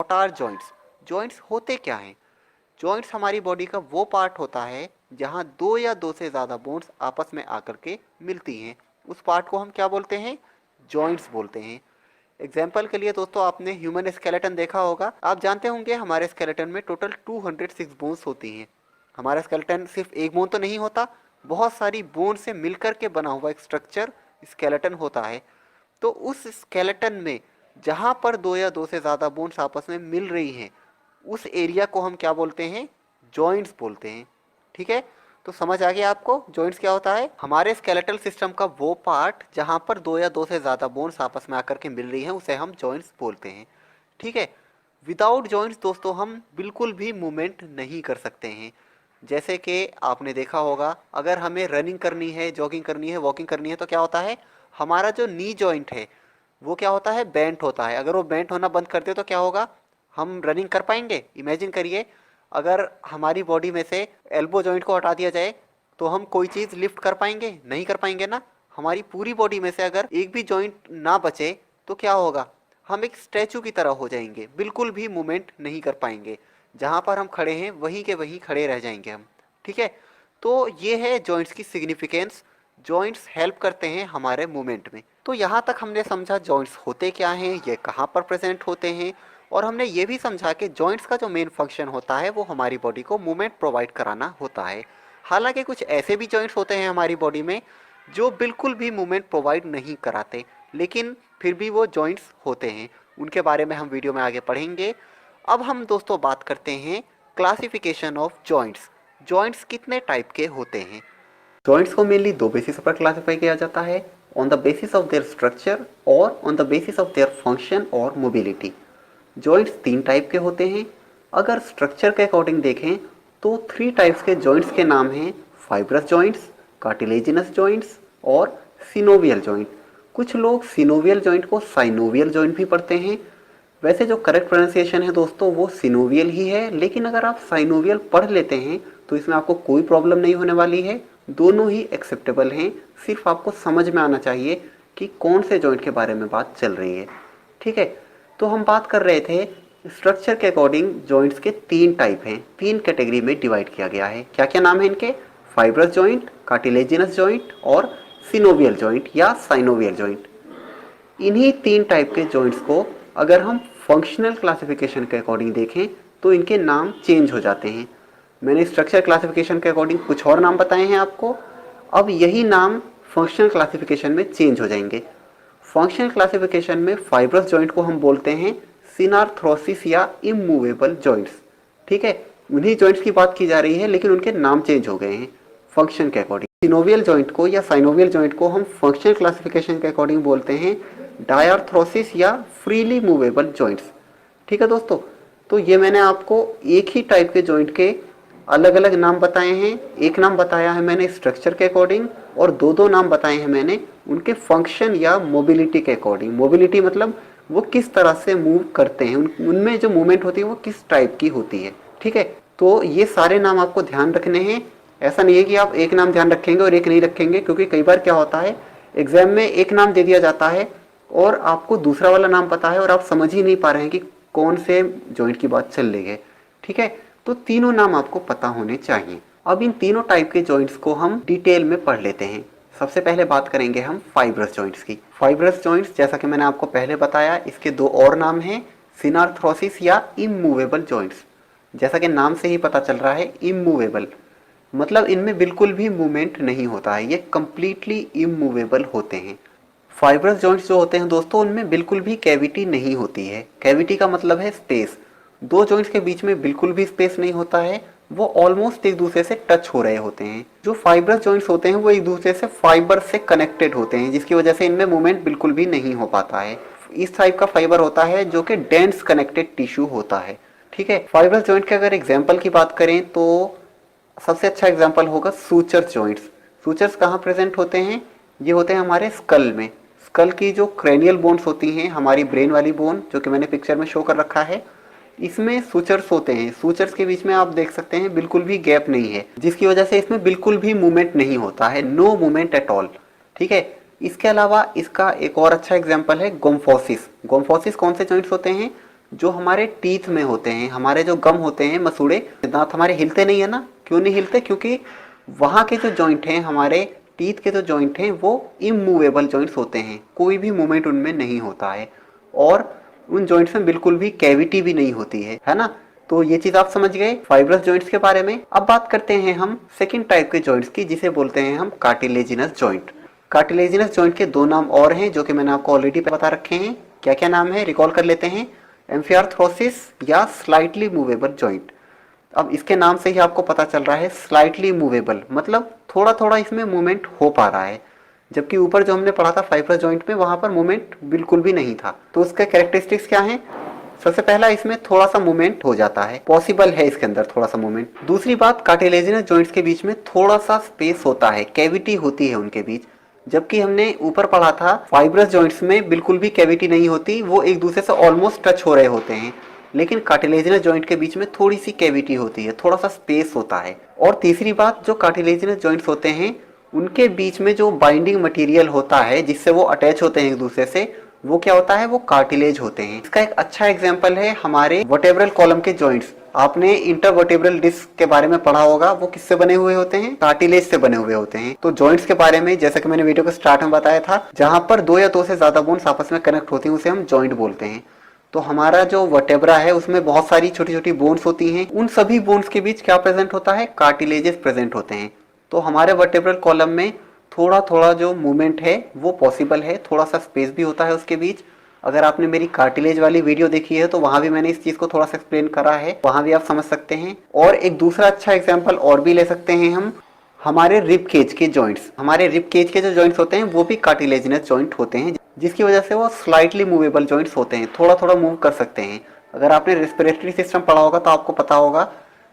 What are joints? Joints होते क्या हैं? जॉइंट्स हमारी बॉडी का वो पार्ट होता है जहाँ दो या दो से ज़्यादा बोन्स आपस में आकर के मिलती हैं। उस पार्ट को हम क्या बोलते हैं? जॉइंट्स बोलते हैं। एग्जाम्पल के लिए दोस्तों आपने ह्यूमन स्केलेटन देखा होगा। आप जानते होंगे हमारे स्केलेटन में टोटल 206 बोन्स होती हैं। हमारा स्केलेटन सिर्फ एक बोन तो नहीं होता, बहुत सारी बोन से मिलकर के बना हुआ एक स्ट्रक्चर स्केलेटन होता है। तो उस स्केलेटन में जहाँ पर दो या दो से ज़्यादा बोन्स आपस में मिल रही हैं, उस एरिया को हम क्या बोलते हैं? जॉइंट्स बोलते हैं। ठीक है, तो समझ आ गया आपको जॉइंट्स क्या होता है? हमारे स्केलेटल सिस्टम का वो पार्ट जहाँ पर दो या दो से ज़्यादा बोन्स आपस में आकर के मिल रही हैं, उसे हम जॉइंट्स बोलते हैं। ठीक है, विदाउट जॉइंट्स दोस्तों हम बिल्कुल भी मूवमेंट नहीं कर सकते हैं। जैसे कि आपने देखा होगा, अगर हमें रनिंग करनी है, जॉगिंग करनी है, वॉकिंग करनी है, तो क्या होता है? हमारा जो नी जॉइंट है वो क्या होता है? बेंट होता है। अगर वो बेंट होना बंद कर दे तो क्या होगा? हम रनिंग कर पाएंगे? इमेजिन करिए, अगर हमारी बॉडी में से एल्बो जॉइंट को हटा दिया जाए तो हम कोई चीज़ लिफ्ट कर पाएंगे? नहीं कर पाएंगे ना। हमारी पूरी बॉडी में से अगर एक भी जॉइंट ना बचे तो क्या होगा? हम एक स्टैचू की तरह हो जाएंगे, बिल्कुल भी मूवमेंट नहीं कर पाएंगे। जहाँ पर हम खड़े हैं वहीं के वहीं खड़े रह जाएंगे हम। ठीक है, तो ये है जॉइंट्स की सिग्निफिकेंस। जॉइंट्स हेल्प करते हैं हमारे मूवमेंट में। तो यहाँ तक हमने समझा जॉइंट्स होते क्या हैं, ये कहाँ पर प्रेजेंट होते हैं, और हमने ये भी समझा कि जॉइंट्स का जो मेन फंक्शन होता है वो हमारी बॉडी को मूवमेंट प्रोवाइड कराना होता है। हालांकि कुछ ऐसे भी जॉइंट्स होते हैं हमारी बॉडी में जो बिल्कुल भी मूवमेंट प्रोवाइड नहीं कराते, लेकिन फिर भी वो जॉइंट्स होते हैं। उनके बारे में हम वीडियो में आगे पढ़ेंगे। अब हम दोस्तों बात करते हैं क्लासिफिकेशन ऑफ जॉइंट्स। जॉइंट्स कितने टाइप के होते हैं? जॉइंट्स को मेनली दो बेसिस पर क्लासिफाई किया जाता है, on the basis of their structure और on the basis of their function और मोबिलिटी। जॉइंट्स तीन टाइप के होते हैं। अगर स्ट्रक्चर के अकॉर्डिंग देखें तो थ्री टाइप्स के जॉइंट्स के नाम हैं फाइब्रस जॉइंट्स, कार्टिलेजिनस जॉइंट्स और सिनोवियल जॉइंट। कुछ लोग सिनोवियल जॉइंट को साइनोवियल जॉइंट भी पढ़ते हैं। वैसे जो करेक्ट प्रोनाउंसिएशन है दोस्तों वो सिनोवियल ही है, लेकिन अगर आप साइनोवियल पढ़ लेते हैं तो इसमें आपको कोई प्रॉब्लम नहीं होने वाली है। दोनों ही एक्सेप्टेबल हैं, सिर्फ आपको समझ में आना चाहिए कि कौन से जॉइंट के बारे में बात चल रही है। ठीक है, तो हम बात कर रहे थे स्ट्रक्चर के अकॉर्डिंग जॉइंट्स के तीन टाइप हैं, तीन कैटेगरी में डिवाइड किया गया है। क्या क्या नाम है इनके? फाइब्रस जॉइंट, कार्टिलेजिनस जॉइंट और सिनोवियल जॉइंट या साइनोवियल जॉइंट। इन्हीं तीन टाइप के जॉइंट्स को अगर हम फंक्शनल क्लासिफिकेशन के अकॉर्डिंग देखें तो इनके नाम चेंज हो जाते हैं। मैंने स्ट्रक्चर क्लासिफिकेशन के अकॉर्डिंग कुछ और नाम बताए हैं आपको, अब यही नाम फंक्शनल क्लासिफिकेशन में चेंज हो जाएंगे। फंक्शनल क्लासिफिकेशन में फाइब्रस जॉइंट को हम बोलते हैं सिनार्थ्रोसिस या इमूवेबल जॉइंट्स। ठीक है, उन्हीं जॉइंट्स की बात की जा रही है लेकिन उनके नाम चेंज हो गए हैं फंक्शन के अकॉर्डिंग। सिनोवियल जॉइंट को या साइनोवियल जॉइंट को हम फंक्शनल क्लासिफिकेशन के अकॉर्डिंग बोलते हैं डायआर्थ्रोसिस या फ्रीली मूवेबल जॉइंट्स। ठीक है दोस्तों, तो ये मैंने आपको एक ही टाइप के जॉइंट के अलग अलग नाम बताए हैं। एक नाम बताया है मैंने स्ट्रक्चर के अकॉर्डिंग और दो दो नाम बताए हैं मैंने उनके फंक्शन या मोबिलिटी के अकॉर्डिंग। मोबिलिटी मतलब वो किस तरह से मूव करते हैं, उनमें जो मूवमेंट होती है वो किस टाइप की होती है। ठीक है, तो ये सारे नाम आपको ध्यान रखने हैं। ऐसा नहीं है कि आप एक नाम ध्यान रखेंगे और एक नहीं रखेंगे, क्योंकि कई बार क्या होता है एग्जाम में एक नाम दे दिया जाता है और आपको दूसरा वाला नाम पता है और आप समझ ही नहीं पा रहे हैं कि कौन से जॉइंट की बात चल रही है। ठीक है, तो तीनों नाम आपको पता होने चाहिए। अब इन तीनों टाइप के जॉइंट्स को हम डिटेल में पढ़ लेते हैं। सबसे पहले बात करेंगे हम फाइब्रस जॉइंट्स की। फाइब्रस जॉइंट्स जैसा कि मैंने आपको पहले बताया, इसके दो और नाम हैं सिनार्थ्रोसिस या इमूवेबल जॉइंट्स। जैसा कि नाम से ही पता चल रहा है इमूवेबल मतलब इनमें बिल्कुल भी मूवमेंट नहीं होता है, ये कंप्लीटली इमूवेबल होते हैं। फाइब्रस जॉइंट्स जो होते हैं दोस्तों उनमें बिल्कुल भी कैविटी नहीं होती है। कैविटी का मतलब है स्पेस। दो जॉइंट्स के बीच में बिल्कुल भी स्पेस नहीं होता है, वो ऑलमोस्ट एक दूसरे से टच हो रहे होते हैं। जो फाइब्रस जॉइंट्स होते हैं वो एक दूसरे से फाइबर से कनेक्टेड होते हैं, जिसकी वजह से इनमें मूवमेंट बिल्कुल भी नहीं हो पाता है। इस टाइप का फाइबर होता है जो कि डेंस कनेक्टेड टिश्यू होता है। ठीक है, फाइब्रस जॉइंट के अगर एग्जाम्पल की बात करें तो सबसे अच्छा एग्जाम्पल होगा सूचर्स जॉइंट्स। सूचर्स कहाँ प्रेजेंट होते हैं? ये होते हैं हमारे स्कल में। स्कल की जो क्रेनियल बोन्स होती हैं, हमारी ब्रेन वाली बोन जो कि मैंने पिक्चर में शो कर रखा है, इसमें सूचर्स होते हैं। सूचर्स के बीच में आप देख सकते हैं बिल्कुल भी गैप नहीं है, जिसकी वजह से इसमें बिल्कुल भी मूवमेंट नहीं होता है, नो मूवमेंट एट ऑल। ठीक है, इसके अलावा इसका एक और अच्छा एग्जाम्पल है गोम्फोसिस। गोम्फोसिस कौन से जॉइंट्स होते हैं? जो हमारे टीथ में होते हैं, हमारे जो गम होते हैं, मसूड़े, दांत हमारे हिलते नहीं है ना। क्यों नहीं हिलते? क्योंकि वहाँ के जो जॉइंट हैं, हमारे टीथ के जो जॉइंट हैं, वो इमूवेबल जॉइंट्स होते हैं, कोई भी मूवमेंट उनमें नहीं होता है और उन जॉइंट्स में बिल्कुल भी कैविटी भी नहीं होती है ना। तो ये चीज आप समझ गए फाइब्रस जॉइंट्स के बारे में। अब बात करते हैं हम सेकंड टाइप के जॉइंट्स की, जिसे बोलते हैं हम कार्टिलेजिनस जॉइंट। कार्टिलेजिनस जॉइंट के दो नाम और हैं जो कि मैंने आपको ऑलरेडी बता रखे हैं। क्या क्या नाम है, रिकॉल कर लेते हैं। एम्फिआर्थ्रोसिस या स्लाइटली मूवेबल जॉइंट। अब इसके नाम से ही आपको पता चल रहा है स्लाइटली मूवेबल, मतलब थोड़ा थोड़ा इसमें मूवमेंट हो पा रहा है, जबकि ऊपर जो हमने पढ़ा था फाइब्रस जॉइंट में, वहां पर मूवमेंट बिल्कुल भी नहीं था। तो उसके कैरेक्टरिस्टिक्स क्या हैं? सबसे पहला, इसमें थोड़ा सा मूवमेंट हो जाता है, पॉसिबल है इसके अंदर थोड़ा सा मूवमेंट। दूसरी बात, कार्टिलेजिनस जॉइंट्स के बीच में थोड़ा सा स्पेस होता है, कैविटी होती है उनके बीच, जबकि हमने ऊपर पढ़ा था फाइब्रस जॉइंट्स में बिल्कुल भी कैविटी नहीं होती, वो एक दूसरे से ऑलमोस्ट टच हो रहे होते हैं। लेकिन कार्टिलेजिनस जॉइंट के बीच में थोड़ी सी कैविटी होती है, थोड़ा सा स्पेस होता है। और तीसरी बात, जो कार्टिलेजिनस जॉइंट्स होते हैं उनके बीच में जो बाइंडिंग मटेरियल होता है जिससे वो अटैच होते हैं एक दूसरे से, वो क्या होता है? वो कार्टिलेज होते हैं। इसका एक अच्छा एग्जांपल है हमारे वर्टेब्रल कॉलम के जॉइंट्स। आपने इंटरवर्टेब्रल डिस्क के बारे में पढ़ा होगा, वो किससे बने हुए होते हैं? कार्टिलेज से बने हुए होते हैं। तो जॉइंट्स के बारे में, जैसा कि मैंने वीडियो के स्टार्ट में बताया था, जहां पर दो या दो से ज्यादा बोन्स आपस में कनेक्ट होती हैं उसे हम जॉइंट बोलते हैं। तो हमारा जो वर्टेब्रा है उसमें बहुत सारी छोटी छोटी बोन्स होती हैं, उन सभी बोन्स के बीच क्या प्रेजेंट होता है? कार्टिलेजेस प्रेजेंट होते हैं। तो हमारे वर्टेब्रल कॉलम में थोड़ा थोड़ा जो मूवमेंट है वो पॉसिबल है, थोड़ा सा स्पेस भी होता है उसके बीच। अगर आपने मेरी कार्टिलेज वाली वीडियो देखी है तो वहां भी मैंने इस चीज को थोड़ा सा एक्सप्लेन करा है, वहां भी आप समझ सकते हैं। और एक दूसरा अच्छा एग्जांपल और भी ले सकते हैं हम, हमारे रिब केज के जॉइंट्स। हमारे रिब केज के जो जॉइंट्स होते हैं वो भी कार्टिलेजिनस जॉइंट होते हैं, जिसकी वजह से वो स्लाइटली मूवेबल जॉइंट्स होते हैं, थोड़ा थोड़ा मूव कर सकते हैं। अगर आपने रेस्पिरेटरी सिस्टम पढ़ा होगा तो आपको पता होगा,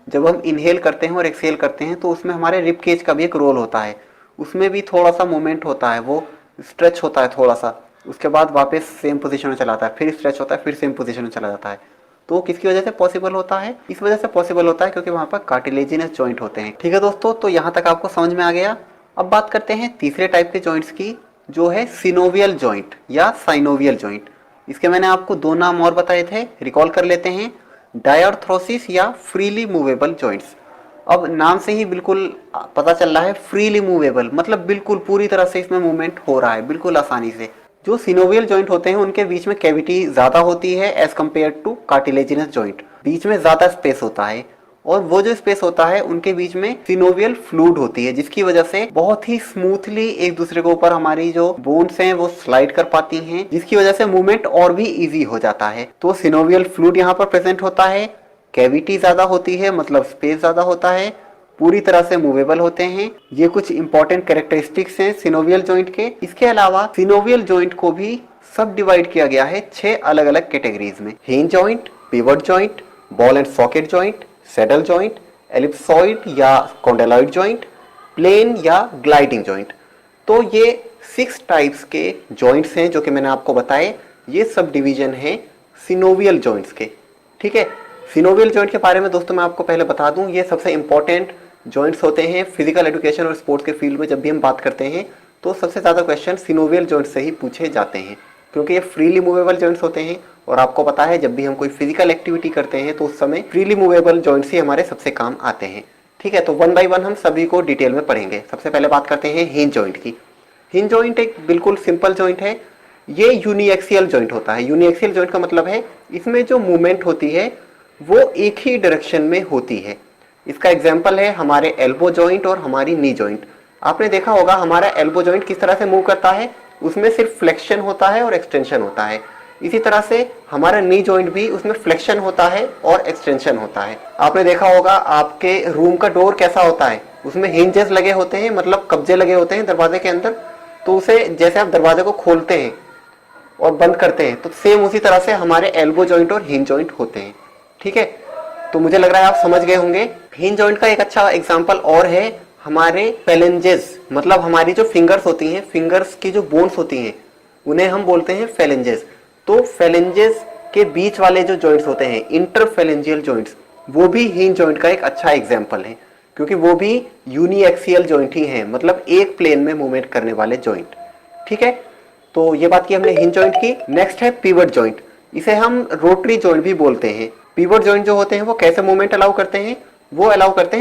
जब हम इनहेल करते हैं और एक्सहेल करते हैं तो उसमें हमारे रिब केज का भी एक रोल होता है, उसमें भी थोड़ा सा मूवमेंट होता है, वो स्ट्रेच होता है थोड़ा सा, उसके बाद वापस सेम पोजीशन में चला जाता है, फिर स्ट्रेच होता है, फिर सेम पोजीशन में चला जाता है। तो किसकी वजह से पॉसिबल होता है? इस वजह से पॉसिबल होता है क्योंकि वहां पर कार्टिलेजिनस जॉइंट होते हैं। ठीक है दोस्तों, तो यहाँ तक आपको समझ में आ गया। अब बात करते हैं तीसरे टाइप के जॉइंट्स की, जो है सिनोवियल जॉइंट या साइनोवियल जॉइंट। इसके मैंने आपको दो नाम और बताए थे, रिकॉल कर लेते हैं। डायआर्थ्रोसिस या फ्रीली मूवेबल जॉइंट्स। अब नाम से ही बिल्कुल पता चल रहा है फ्रीली मूवेबल, मतलब बिल्कुल पूरी तरह से इसमें मूवमेंट हो रहा है, बिल्कुल आसानी से। जो सिनोवियल जॉइंट होते हैं उनके बीच में कैविटी ज्यादा होती है as compare to cartilaginous joint, बीच में ज्यादा स्पेस होता है। और वो जो स्पेस होता है उनके बीच में सिनोवियल फ्लूइड होती है, जिसकी वजह से बहुत ही स्मूथली एक दूसरे के ऊपर हमारी जो बोन्स हैं वो स्लाइड कर पाती हैं, जिसकी वजह से मूवमेंट और भी इजी हो जाता है। तो सिनोवियल फ्लूइड यहाँ पर प्रेजेंट होता है, कैविटी ज्यादा होती है, मतलब स्पेस ज्यादा होता है, पूरी तरह से मूवेबल होते हैं। ये कुछ इंपॉर्टेंट कैरेक्टरिस्टिक्स हैं सिनोवियल जॉइंट के। इसके अलावा सिनोवियल जॉइंट को भी सब डिवाइड किया गया है 6 अलग अलग कैटेगरीज में। Hinge joint, pivot joint, ball and socket joint, saddle joint, ellipsoid या कॉन्डेलॉइड जॉइंट, प्लेन या ग्लाइडिंग जॉइंट। तो ये 6 टाइप्स के जॉइंट्स हैं जो कि मैंने आपको बताए। ये सब डिवीजन है सिनोवियल जॉइंट्स के। ठीक है, सिनोवियल जॉइंट के बारे में दोस्तों मैं आपको पहले बता दूं, ये सबसे इंपॉर्टेंट जॉइंट्स होते हैं फिजिकल एजुकेशन और स्पोर्ट्स के फील्ड में। जब भी हम बात करते हैं तो सबसे ज़्यादा क्वेश्चन सिनोवियल जॉइंट से ही पूछे जाते हैं, क्योंकि ये फ्रीली मूवेबल जॉइंट्स होते हैं। और आपको पता है जब भी हम कोई फिजिकल एक्टिविटी करते हैं तो उस समय फ्रीली मूवेबल जॉइंट्स ही हमारे सबसे काम आते हैं। ठीक है, तो वन बाय वन हम सभी को डिटेल में पढ़ेंगे। सबसे पहले बात करते हैं हिंज जॉइंट की। हिंज जॉइंट एक बिल्कुल सिंपल जॉइंट है। ये यूनिएक्सियल जॉइंट होता है। यूनिएक्सियल जॉइंट का मतलब है इसमें जो मूवमेंट होती है वो एक ही डायरेक्शन में होती है। इसका एग्जाम्पल है हमारे एल्बो जॉइंट और हमारी नी जॉइंट। आपने देखा होगा हमारा एल्बो जॉइंट किस तरह से मूव करता है, उसमें सिर्फ फ्लेक्शन होता है और एक्सटेंशन होता है। इसी तरह से हमारा नी जॉइंट भी, उसमें फ्लेक्शन होता है और एक्सटेंशन होता है। आपने देखा होगा आपके रूम का डोर कैसा होता है, उसमें हिंजेस लगे होते हैं, मतलब कब्जे लगे होते हैं दरवाजे के अंदर। तो उसे जैसे आप दरवाजे को खोलते हैं और बंद करते हैं तो सेम उसी तरह से हमारे एल्बो जॉइंट और हिंज जॉइंट होते हैं। ठीक है, तो मुझे लग रहा है आप समझ गए होंगे। हिंज जॉइंट का एक अच्छा एग्जांपल और है हमारे फेलेंजेस, मतलब हमारी जो फिंगर्स होती हैं, फिंगर्स की जो बोन्स होती हैं उन्हें हम बोलते हैं फेलेंजेस। तो फेलेंजेस के बीच वाले जो जॉइंट्स होते हैं, इंटरफेलेंजियल जॉइंट्स, वो भी हिंज जॉइंट का एक अच्छा एग्जाम्पल है, क्योंकि वो भी यूनिएक्सियल जॉइंट ही हैं, मतलब एक प्लेन में मूवमेंट करने वाले जॉइंट। ठीक है, तो ये बात की हमने हिंज जॉइंट की। नेक्स्ट है पिवट जॉइंट। इसे हम रोटरी जॉइंट भी बोलते हैं। पिवट जॉइंट जो होते हैं वो कैसे मूवमेंट अलाउ करते हैं, वो अलाउ करते हैं